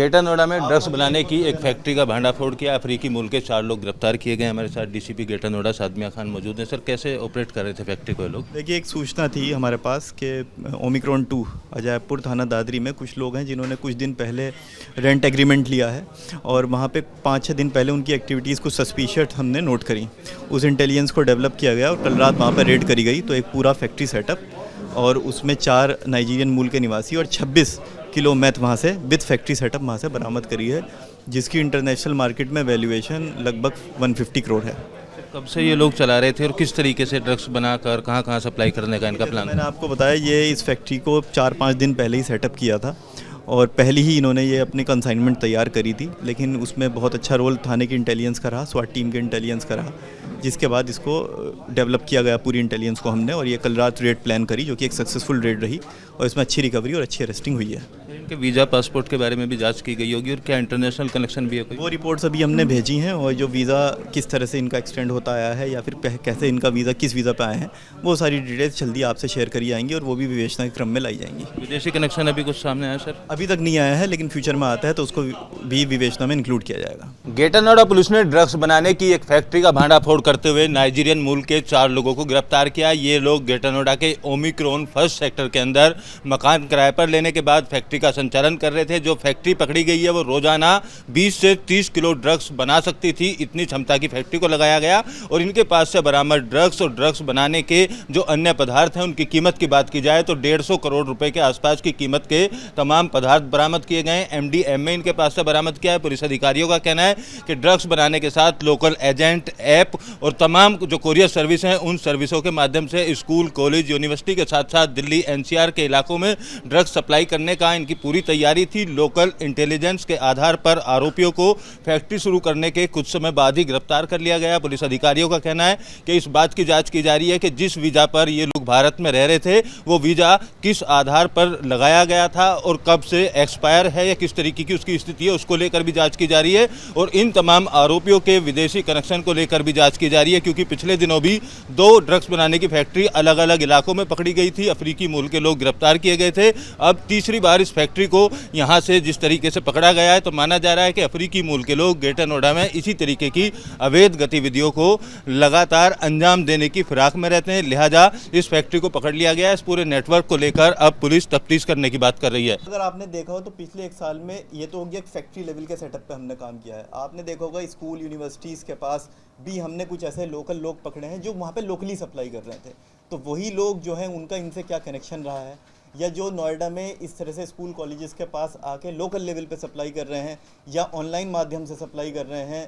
Greater Noida में drugs बनाने की एक फैक्ट्री का भांडाफोड़ किया। अफ्रीकी मूल के 4 लोग गिरफ्तार किए गए। हमारे साथ डीसीपी ग्रेटर नोएडा सादमिया खान मौजूद हैं। सर, कैसे ऑपरेट कर रहे थे फैक्ट्री को ये लोग? देखिए, एक सूचना थी हमारे पास कि ओमिक्रॉन 2 अजयपुर थाना दादरी में कुछ लोग हैं जिन्होंने कुछ दिन पहले रेंट एग्रीमेंट लिया है और वहाँ पे 5-6 दिन पहले उनकी एक्टिविटीज़ कुछ सस्पिशियस हमने नोट करी। उस इंटेलिजेंस को डेवलप किया गया और कल रात वहाँ पर रेड करी गई। तो एक पूरा फैक्ट्री सेटअप और उसमें 4 नाइजीरियन मूल के निवासी और 26 किलो मैथ वहाँ से विद फैक्ट्री सेटअप वहाँ से बरामद करी है, जिसकी इंटरनेशनल मार्केट में वैल्यूएशन लगभग 150 करोड़ है। कब से ये लोग चला रहे थे और किस तरीके से ड्रग्स बनाकर कहाँ कहाँ सप्लाई करने का इनका प्लान? मैंने आपको बताया, ये इस फैक्ट्री को 4-5 दिन पहले ही सेटअप किया था और पहले ही इन्होंने ये अपनी कंसाइनमेंट तैयार करी थी, लेकिन उसमें बहुत अच्छा रोल थाने की इंटेलिजेंस का रहा, स्वाट टीम के इंटेलिजेंस का रहा, जिसके बाद इसको डेवलप किया गया पूरी इंटेलिजेंस को हमने, और ये कल रात रेड प्लान करी जो कि एक सक्सेसफुल रेड रही और इसमें अच्छी रिकवरी और अच्छी अरेस्टिंग हुई है। इनके वीज़ा पासपोर्ट के बारे में भी जांच की गई होगी और क्या इंटरनेशनल कनेक्शन भी है कोई? वो रिपोर्ट्स अभी हमने भेजी हैं और जो वीज़ा किस तरह से इनका एक्सटेंड होता आया है या फिर कैसे इनका वीज़ा किस वीज़ा पे आए हैं, वो सारी डिटेल्स जल्दी आपसे शेयर करी जाएंगी और वो भी विवेचना के क्रम में लाई जाएंगी। विदेशी कनेक्शन अभी कुछ सामने आया सर? अभी तक नहीं आया है, लेकिन फ्यूचर में आता है तो उसको भी विवेचना में इंक्लूड किया जाएगा। ग्रेटर नोएडा पुलिस ने ड्रग्स बनाने की एक फैक्ट्री का भांडाफोड़ करते हुए नाइजीरियन मूल के 4 लोगों को गिरफ्तार किया। ये लोग ग्रेटर नोएडा के ओमिक्रॉन फर्स्ट सेक्टर के अंदर मकान किराए पर लेने के बाद फैक्ट्री का संचालन कर रहे थे। जो फैक्ट्री पकड़ी गई है वो रोजाना 20 से 30 किलो ड्रग्स बना सकती थी, इतनी क्षमता की फैक्ट्री को लगाया गया। और इनके पास से बरामद ड्रग्स और ड्रग्स बनाने के जो अन्य पदार्थ हैं उनकी कीमत की बात की जाए तो 150 करोड़ रुपए के आसपास की कीमत के तमाम पदार्थ बरामद किए गए। MDMA इनके पास से बरामद किया है। पुलिस अधिकारियों का कहना है कि ड्रग्स बनाने के साथ लोकल एजेंट, ऐप और तमाम जो कोरियर सर्विस हैं उन सर्विसों के माध्यम से स्कूल, कॉलेज, यूनिवर्सिटी के साथ साथ दिल्ली NCR के इलाकों में ड्रग्स सप्लाई करने का इनकी पूरी तैयारी थी। लोकल इंटेलिजेंस के आधार पर आरोपियों को फैक्ट्री शुरू करने के कुछ समय बाद ही गिरफ्तार कर लिया गया। पुलिस अधिकारियों का कहना है कि इस बात की जांच की जा रही है कि जिस वीज़ा पर ये लोग भारत में रह रहे थे वो वीज़ा किस आधार पर लगाया गया था और कब से एक्सपायर है या किस तरीके की उसकी स्थिति है, उसको लेकर भी जांच की जा रही है। और इन तमाम आरोपियों के विदेशी कनेक्शन को लेकर भी जांच की जा रही है, क्योंकि पिछले दिनों भी 2 ड्रग्स बनाने की फैक्ट्री अलग अलग इलाकों में पकड़ी गई थी। अफ्रीकी मूल के लोग गिरफ्तार किए गए थे। अब तीसरी बार इस फैक्ट्री को यहाँ से जिस तरीके से पकड़ा गया है तो माना जा रहा है कि अफ्रीकी मूल के लोग ग्रेटर नोएडा में इसी तरीके की अवैध गतिविधियों को लगातार अंजाम देने की फिराक में रहते हैं। लिहाजा इस फैक्ट्री को पकड़ लिया गया है। इस पूरे नेटवर्क को लेकर अब पुलिस तफ्तीश करने की बात कर रही है। अगर आपने देखा हो तो पिछले 1 साल में ये तो हो गया फैक्ट्री लेवल के सेटअप पे हमने काम किया है। आपने देखा होगा स्कूल, यूनिवर्सिटीज़ के पास भी हमने कुछ ऐसे लोकल लोग पकड़े हैं जो वहाँ पे लोकली सप्लाई कर रहे थे। तो वही लोग जो हैं उनका इनसे क्या कनेक्शन रहा है, या जो नोएडा में इस तरह से स्कूल कॉलेजेस के पास आके लोकल लेवल पे सप्लाई कर रहे हैं या ऑनलाइन माध्यम से सप्लाई कर रहे हैं।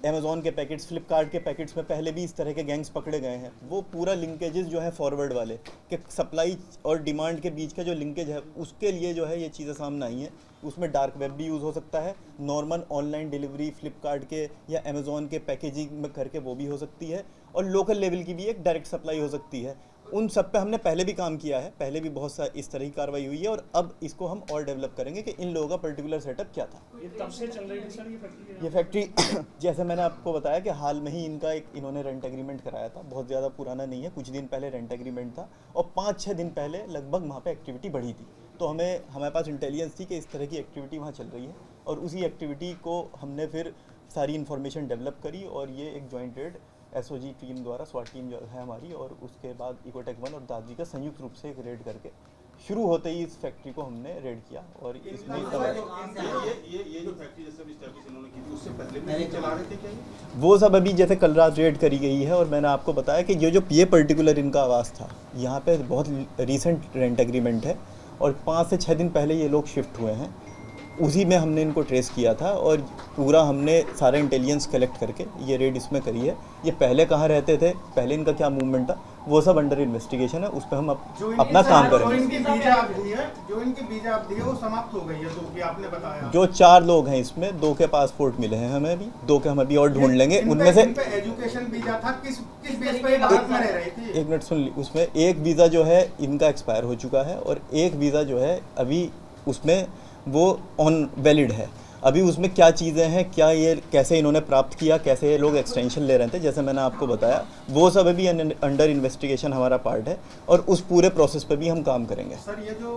अमेज़ॉन के पैकेट्स, फ्लिपकार्ट के पैकेट्स में पहले भी इस तरह के गैंग्स पकड़े गए हैं। वो पूरा लिंकेजेस जो है फॉरवर्ड वाले कि सप्लाई और डिमांड के बीच का जो लिंकेज है उसके लिए जो है ये चीज़ें सामने आई हैं। उसमें डार्क वेब भी यूज़ हो सकता है, नॉर्मल ऑनलाइन डिलीवरी फ्लिपकार्ट के या अमेज़ॉन के पैकेजिंग में करके वो भी हो सकती है, और लोकल लेवल की भी एक डायरेक्ट सप्लाई हो सकती है। उन सब पे हमने पहले भी काम किया है, पहले भी बहुत सा इस तरह की कार्रवाई हुई है और अब इसको हम और डेवलप करेंगे कि इन लोगों का पर्टिकुलर सेटअप क्या था। ये तब से चल रही थी सर ये फैक्ट्री जैसे मैंने आपको बताया कि हाल में ही इनका एक इन्होंने रेंट एग्रीमेंट कराया था, बहुत ज़्यादा पुराना नहीं है, कुछ दिन पहले रेंट एग्रीमेंट था और 5-6 दिन पहले लगभग वहाँ पे एक्टिविटी बढ़ी थी। तो हमारे पास इंटेलिजेंस थी कि इस तरह की एक्टिविटी वहाँ चल रही है और उसी एक्टिविटी को हमने फिर सारी इन्फॉर्मेशन डेवलप करी और ये एक जॉइंट रेड SOG टीम द्वारा, स्वाट टीम जो है हमारी, और उसके बाद इकोटेक 1 और दादरी का संयुक्त रूप से एक रेड करके शुरू होते ही इस फैक्ट्री को हमने रेड किया। और इसमें ये जो फैक्ट्री जैसे एस्टैब्लिश इन्होंने की थी उससे पहले भी चला रहे थे क्या ये? वो सब अभी जैसे कल रात रेड करी गई है और मैंने आपको बताया कि ये पर्टिकुलर इनका आवास था, यहाँ पे बहुत रीसेंट रेंट एग्रीमेंट है और 5 से 6 दिन पहले ये लोग शिफ्ट हुए हैं। उसी में हमने इनको ट्रेस किया था और पूरा हमने सारा इंटेलिजेंस कलेक्ट करके ये रेड इसमें करी है। ये पहले कहाँ रहते थे, पहले इनका क्या मूवमेंट था, वो सब अंडर इन्वेस्टिगेशन है, उस पर हम अपना काम करेंगे। जो इनकी वीजा अवधि है वो समाप्त हो गई है, तो कि आपने बताया जो 4 लोग हैं इसमें 2 के पासपोर्ट मिले हैं हमें अभी, 2 के हम अभी और ढूंढ लेंगे। उनमें से एजुकेशन वीजा था, किस बेस पर भारत में रह रही थी? एक मिनट सुन ली, उसमें एक वीज़ा जो है इनका एक्सपायर हो चुका है और एक वीज़ा जो है अभी उसमें वो ऑन वैलिड है। अभी उसमें क्या चीज़ें हैं, क्या ये कैसे इन्होंने प्राप्त किया, कैसे ये लोग एक्सटेंशन ले रहे थे, जैसे मैंने आपको बताया वो सब अभी अंडर इन्वेस्टिगेशन हमारा पार्ट है और उस पूरे प्रोसेस पे भी हम काम करेंगे। सर ये जो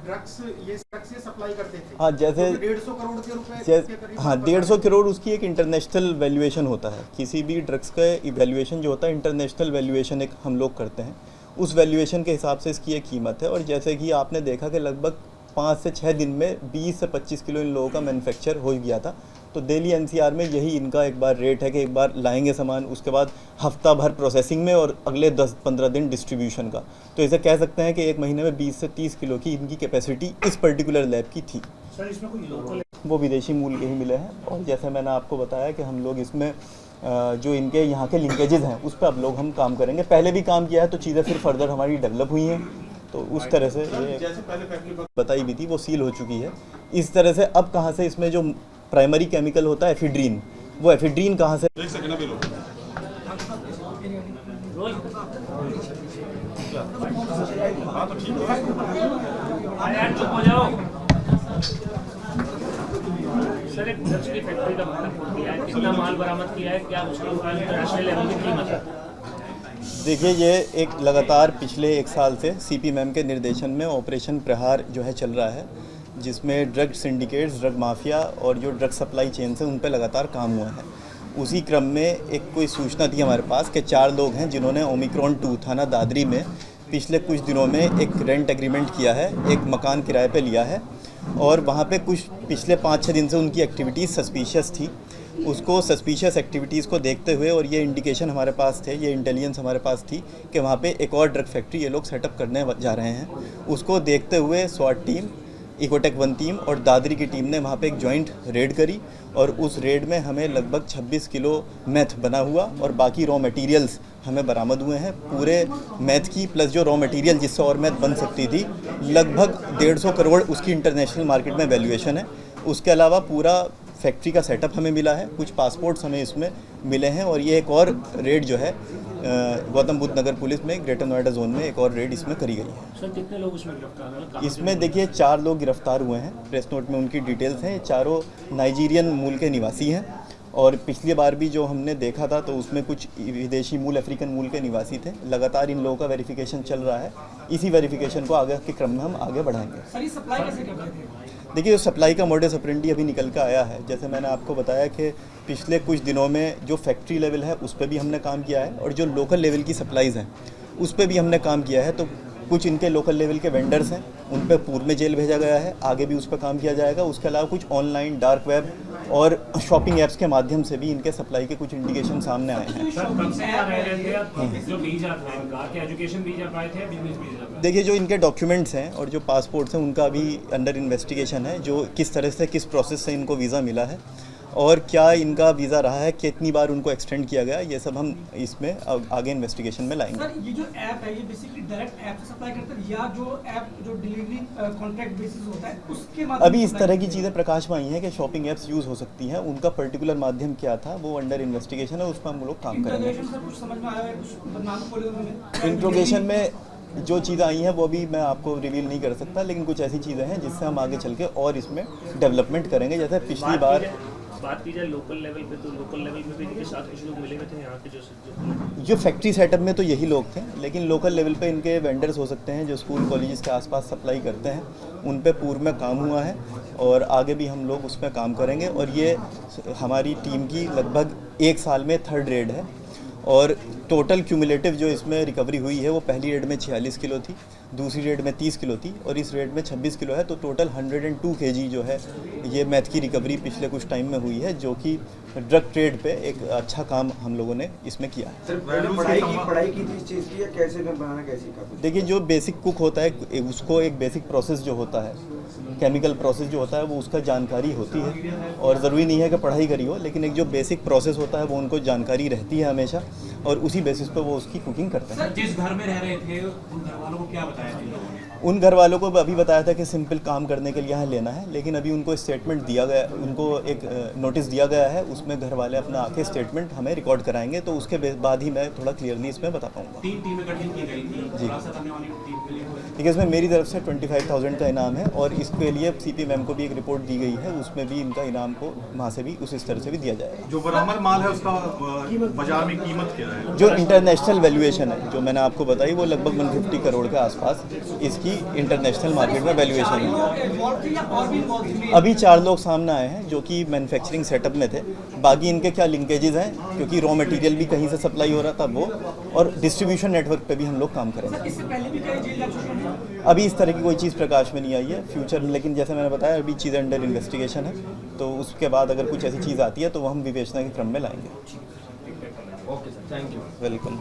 ड्रग्स ये सप्लाई करते थे, हाँ जैसे 150 करोड़ के रुपए के करीब, हाँ 150 करोड़ उसकी एक इंटरनेशनल वैल्यूएशन होता है। किसी भी ड्रग्स का इवैल्यूएशन जो होता है इंटरनेशनल वैल्यूएशन एक हम लोग करते हैं, उस वैल्यूएशन के हिसाब से इसकी एक कीमत है। और जैसे कि आपने देखा कि लगभग 5 से 6 दिन में 20 से 25 किलो इन लोगों का मैन्युफैक्चर हो गया था। तो दिल्ली एनसीआर में यही इनका एक बार रेट है कि एक बार लाएंगे सामान, उसके बाद हफ्ता भर प्रोसेसिंग में और अगले 10-15 दिन डिस्ट्रीब्यूशन का। तो इसे कह सकते हैं कि एक महीने में 20 से 30 किलो की इनकी कैपेसिटी इस पर्टिकुलर लैब की थी। सर इसमें कोई लोकल वो विदेशी मूल के ही मिले हैं। और जैसे मैंने आपको बताया कि हम लोग इसमें जो इनके यहाँ के लिंकेजेस हैं उस पर अब लोग हम काम करेंगे। पहले भी काम किया है तो चीज़ें फिर फर्दर हमारी डेवलप हुई हैं, तो उस तरह से ये जैसे पहले फैक्ट्री बताई भी थी वो सील हो चुकी है। इस तरह से अब कहाँ से इसमें जो प्राइमरी केमिकल होता है एफिड्रीन, वो एफिड्रीन कहाँ से एक सेकंड अभी लो। हाँ तो ठीक है यार चुप हो जाओ। सर एक ड्रग्स की फैक्ट्री का भंडाफोड़ किया है, कितना माल बरामद किया है, क्या उसकी इंटरनेशनल लेवल की कीमत है? देखिए ये एक लगातार पिछले 1 साल से सीपी मैम के निर्देशन में ऑपरेशन प्रहार जो है चल रहा है, जिसमें ड्रग सिंडिकेट्स, ड्रग माफिया और जो ड्रग सप्लाई चेन है उन पर लगातार काम हुआ है। उसी क्रम में एक कोई सूचना थी हमारे पास कि 4 लोग हैं जिन्होंने ओमिक्रॉन 2 थाना दादरी में पिछले कुछ दिनों में एक रेंट एग्रीमेंट किया है, एक मकान किराए पे लिया है और वहाँ पे कुछ पिछले 5-6 दिन से उनकी एक्टिविटीज़ सस्पिशियस थी। उसको सस्पिशियस एक्टिविटीज़ को देखते हुए और ये इंडिकेशन हमारे पास थे, ये इंटेलिजेंस हमारे पास थी कि वहाँ पे एक और ड्रग फैक्ट्री ये लोग सेटअप करने जा रहे हैं। उसको देखते हुए स्वाट टीम, इकोटेक 1 टीम और दादरी की टीम ने वहाँ पे एक जॉइंट रेड करी और उस रेड में हमें लगभग 26 किलो मैथ बना हुआ और बाकी रॉ मटेरियल्स हमें बरामद हुए हैं। पूरे मैथ की प्लस जो रॉ मटेरियल जिससे और मैथ बन सकती थी, लगभग 150 करोड़ उसकी इंटरनेशनल मार्केट में वैल्यूएशन है। उसके अलावा पूरा फैक्ट्री का सेटअप हमें मिला है, कुछ पासपोर्ट्स हमें इसमें मिले हैं और ये एक और रेड जो है गौतम बुद्ध नगर पुलिस में ग्रेटर नोएडा जोन में एक और रेड इसमें करी गई है। सर कितने लोग इसमें गिरफ्तार हुए? इसमें देखिए 4 लोग गिरफ्तार हुए हैं, प्रेस नोट में उनकी डिटेल्स हैं। ये चारों नाइजीरियन मूल के निवासी हैं और पिछली बार भी जो हमने देखा था तो उसमें कुछ विदेशी मूल, अफ्रीकन मूल के निवासी थे। लगातार इन लोगों का वेरिफिकेशन चल रहा है, इसी वेरिफिकेशन को आगे के क्रम में हम आगे बढ़ाएंगे। सर ये सप्लाई कैसे कर रहे थे? देखिए जो सप्लाई का मोडस ऑपरेंडी अभी निकल कर आया है, जैसे मैंने आपको बताया कि पिछले कुछ दिनों में जो फैक्ट्री लेवल है उस पर भी हमने काम किया है और जो लोकल लेवल की सप्लाईज़ हैं उस पर भी हमने काम किया है। तो कुछ इनके लोकल लेवल के वेंडर्स हैं, उन पर पूर्व में जेल भेजा गया है, आगे भी उस पर काम किया जाएगा। उसके अलावा कुछ ऑनलाइन डार्क वेब और शॉपिंग ऐप्स के माध्यम से भी इनके सप्लाई के कुछ इंडिकेशन सामने आए हैं। सर कब से आ रहे थे? जो वीजा था इनका, क्या एजुकेशन वीजा पाए थे, बिजनेस वीजा पाए? देखिए जो इनके डॉक्यूमेंट्स हैं और जो पासपोर्ट्स हैं उनका अभी अंडर इन्वेस्टिगेशन है, जो किस तरह से किस प्रोसेस से इनको वीज़ा मिला है और क्या इनका वीज़ा रहा है, कितनी बार उनको एक्सटेंड किया गया, ये सब हम इसमें आगे इन्वेस्टिगेशन में लाएंगे। सर ये जो ऐप है ये बेसिकली डायरेक्ट ऐप से सप्लाई करता है या जो ऐप जो डिलीवरी कॉन्ट्रैक्ट बेसिस होता है उसके माध्यम अभी इस तरह की चीज़ें प्रकाश में आई हैं कि शॉपिंग ऐप्स यूज़ हो सकती हैं, उनका पर्टिकुलर माध्यम क्या था वो अंडर इन्वेस्टिगेशन है, उस पर हम लोग काम करेंगे। इंटरनेशनल सर कुछ समझ में आया है, कुछ बदनाम खोले उन्होंने इंट्रोगेशन में जो चीज़ें आई हैं वो भी मैं आपको रिवील नहीं कर सकता, लेकिन कुछ ऐसी चीज़ें हैं जिससे हम आगे चल के और इसमें डेवलपमेंट करेंगे। जैसे पिछली बार बात की जाए लोकल लेवल पे, तो लोकल लेवल पे भी इनके साथ कुछ लोग मिले हुए थे यहाँ के जो फैक्ट्री सेटअप में तो यही लोग थे, लेकिन लोकल लेवल पे इनके वेंडर्स हो सकते हैं जो स्कूल कॉलेजेस के आसपास सप्लाई करते हैं, उन पे पूर्व में काम हुआ है और आगे भी हम लोग उस पर काम करेंगे। और ये हमारी टीम की लगभग 1 साल में 3rd रेड है और टोटल क्यूमुलेटिव जो इसमें रिकवरी हुई है वो पहली रेड में 46 किलो थी, दूसरी रेड में 30 किलो थी और इस रेड में 26 किलो है। तो टोटल 102 kg जो है ये मैथ की रिकवरी पिछले कुछ टाइम में हुई है, जो कि ड्रग ट्रेड पे एक अच्छा काम हम लोगों ने इसमें किया है। सर पढ़ाई की थी इस चीज़ की या कैसे में बनाना कैसे का? देखिए जो बेसिक कुक होता है उसको एक बेसिक प्रोसेस जो होता है, केमिकल प्रोसेस जो होता है वो उसका जानकारी होती है और ज़रूरी नहीं है कि पढ़ाई करी हो, लेकिन एक जो बेसिक प्रोसेस होता है वो उनको जानकारी रहती है हमेशा। और उसी बेसिस पर वो उसकी कुकिंग करते हैं। सर, जिस घर में रह रहे थे उन घर वालों को क्या बताया था इन लोगों ने? उन घर वालों को अभी बताया था कि सिंपल काम करने के लिए यहाँ लेना है, लेकिन अभी उनको स्टेटमेंट दिया गया, उनको एक नोटिस दिया गया है, उसमें घर वाले अपना आके स्टेटमेंट हमें रिकॉर्ड कराएंगे, तो उसके बाद ही मैं थोड़ा क्लियरली इसमें बता पाऊँगा। 3 टीमें गठित की गई थी जी। खुलासा करने वाली टीम के लिए। देखिए, इसमें मेरी तरफ से 25,000 का इनाम है और इसके लिए सीपी मैम को भी एक रिपोर्ट दी गई है, उसमें भी इनका इनाम को वहाँ से भी उस तरह से भी दिया जाएगा। जो बरामद माल है उसका बाजार में कीमत क्या है? जो इंटरनेशनल वैल्यूएशन है, जो मैंने आपको बताई, वो लगभग 150 करोड़ के आसपास इसकी इंटरनेशनल मार्केट में वैल्यूएशन है। अभी 4 लोग सामने आए हैं जो कि मैन्युफैक्चरिंग सेटअप में थे, बाकी इनके क्या लिंकेजेस हैं, क्योंकि रॉ मटेरियल भी कहीं से सप्लाई हो रहा था वो, और डिस्ट्रीब्यूशन नेटवर्क पे भी हम लोग काम करेंगे। इससे पहले भी कई जेल जा चुके हैं। अभी इस तरह की कोई चीज़ प्रकाश में नहीं आई है फ्यूचर में, लेकिन जैसे मैंने बताया अभी चीज़ अंडर इन्वेस्टिगेशन है, तो उसके बाद अगर कुछ ऐसी चीज़ आती है तो वो हम विवेचना के क्रम में लाएंगे। Okay sir, thank you. Welcome.